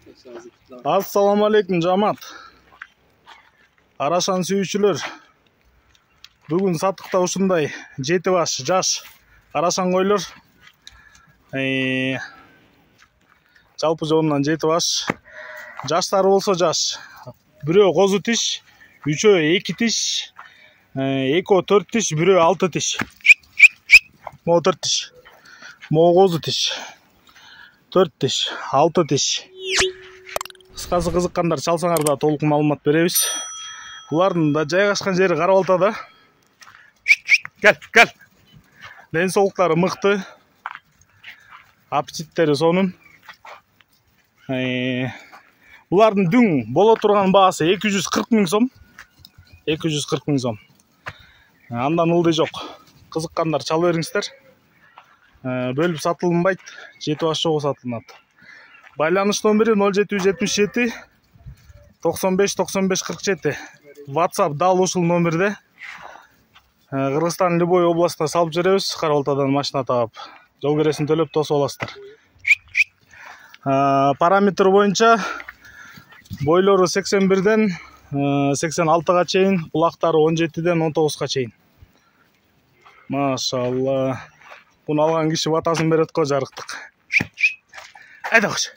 Assalamu alaikum жамаат. Арашан сүйүүчүлөр. Бүгүн саттыкта ушундай 7 баш жаш арашан койлор. Жалпы жоонунан 7 баш. Жаштары болсо жаш. Бирөө козу тиш, үчөө 2 тиш, экөө 4 тиш, бирөө 6 тиш. Могу 4 тиш. Могу козу тиш. 4 тиш, 6 тиш. Кыскасы кызыккандар чалсаңар да толук маалымат беребиз. Булардын да жайгашкан жери Карабалтада. Кел. Ден соолуктары мыкты. Аппетиттери сонун. Булардын дүң боло турган баасы 240 000 сом. 240 000 сом. Андан ылдый жок. Кызыккандар чала бериңиздер. Бөлүп сатылынбайт, 7 баш чогуу сатылынат. Байланыш номери 0777 95 95 47. WhatsApp дал ушул номерде. Кыргызстандын любой областына салып жеребиз. Карабалтадан машина таап, жол кересин төлөп тосуп аласыздар. Параметр боюнча бойлору 81ден 86га чейин, кулактары 17ден 19га чейин. Машалла. Буну алган киши батасын берет го, жарыктык. Айда кош.